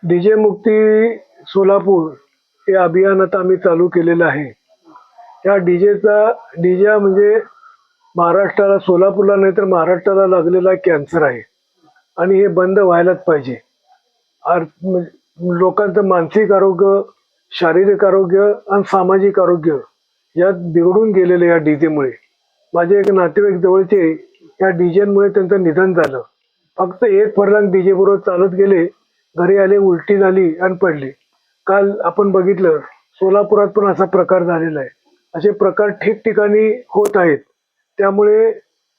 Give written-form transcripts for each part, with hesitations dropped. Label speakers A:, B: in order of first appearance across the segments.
A: DJ मुक्ती सोलापूर हे अभियान आता आम्ही चालू केलेलं आहे. या डीजे म्हणजे महाराष्ट्राला, सोलापूरला नाही तर महाराष्ट्राला लागलेला कॅन्सर आहे आणि हे बंद व्हायलाच पाहिजे. लोकांचं मानसिक आरोग्य, शारीरिक आरोग्य आणि सामाजिक आरोग्य यात बिघडून गेलेले या डीजेमुळे. माझे एक नातेवाईक जवळचे या डीजेमुळे त्यांचं निधन झालं. फक्त एक फर्लंग डीजे बरोबर चालत गेले, घरी आले, उलटी झाली आणि पडले. काल आपण बघितलं सोलापुरात पण असा प्रकार झालेला आहे. असे प्रकार ठिकठिकाणी होत आहेत. त्यामुळे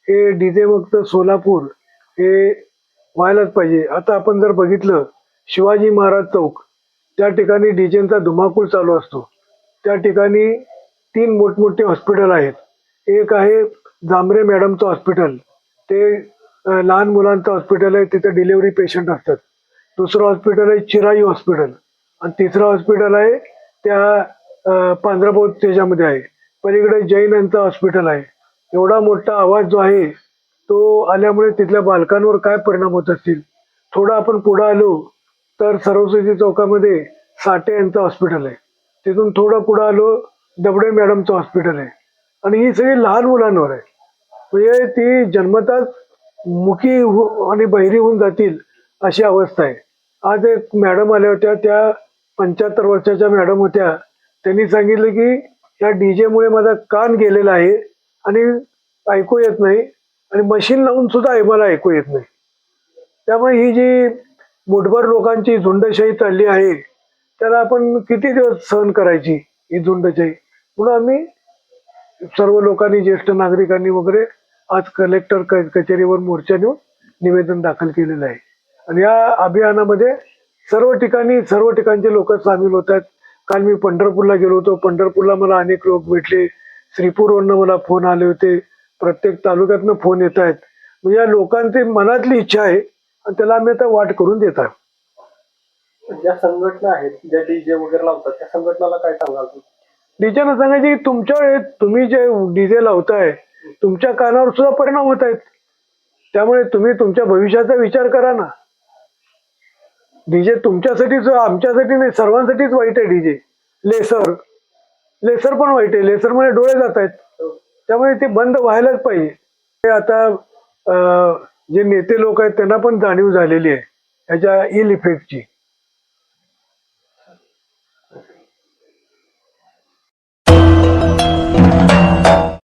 A: हे डीजे मुक्त सोलापूर हे व्हायलाच पाहिजे. आता आपण जर बघितलं शिवाजी महाराज चौक, त्या ठिकाणी डीजेचा धुमाकूळ चालू असतो. त्या ठिकाणी 3 मोठमोठे हॉस्पिटल आहेत. एक आहे जांभरे मॅडमचं हॉस्पिटल, ते लहान मुलांचं हॉस्पिटल आहे, तिथे डिलिव्हरी पेशंट असतात. दुसरं हॉस्पिटल आहे चिराई हॉस्पिटल आणि तिसरं हॉस्पिटल आहे त्या पांढरपूर त्याच्यामध्ये आहे. पलीकडे जैन यांचं हॉस्पिटल आहे. एवढा मोठा आवाज जो आहे तो आल्यामुळे तिथल्या बालकांवर काय परिणाम होत असतील. थोडं आपण पुढं आलो तर सरस्वती चौकामध्ये साठे यांचं हॉस्पिटल आहे. तिथून थोडं पुढं आलो दबडे मॅडमचं हॉस्पिटल आहे आणि ही सगळी लहान मुलांवर आहे. म्हणजे ती जन्मताच मुकी आणि बहिरी होऊन जातील अशी अवस्था आहे. आज एक मॅडम आल्या होत्या, त्या 75 वर्षाच्या मॅडम होत्या. त्यांनी सांगितलं की या डीजे मुळे माझा कान गेलेला आहे आणि ऐकू येत नाही आणि मशीन लावून सुद्धा मला ऐकू येत नाही. त्यामुळे ही जी मुठभर लोकांची झुंडशाही चालली आहे त्याला आपण किती दिवस सहन करायची ही झुंडशाही. म्हणून आम्ही सर्व लोकांनी, ज्येष्ठ नागरिकांनी वगैरे आज कलेक्टर कचेरीवर मोर्चा नेऊन निवेदन दाखल केलेलं आहे. आणि या अभियानामध्ये सर्व ठिकाणचे लोक सामील होत आहेत. काल मी पंढरपूरला गेलो होतो. पंढरपूरला मला अनेक लोक भेटले. श्रीपूरवरनं मला फोन आले होते. प्रत्येक तालुक्यातनं फोन येत आहेत. म्हणजे या लोकांची मनातली इच्छा आहे आणि त्याला आम्ही आता वाट करून देत आहोत.
B: ज्या संघटना आहेत ज्या डीजे वगैरे लावतात त्या संघटनाला काय सांगाल?
A: डीजेला सांगायचे की तुम्ही जे डीजे लावताय तुमच्या कानावर सुद्धा परिणाम होत आहेत. त्यामुळे तुम्ही तुमच्या भविष्याचा विचार करा ना. डीजे तुमच्यासाठीच, आमच्यासाठी नाही, सर्वांसाठीच वाईट आहे डीजे. लेसर पण वाईट आहे. लेसरमुळे डोळे जात आहेत. त्यामुळे ते बंद व्हायलाच पाहिजे. ते आता जे नेते लोक आहेत त्यांना पण जाणीव झालेली आहे याच्या इल इफेक्टची.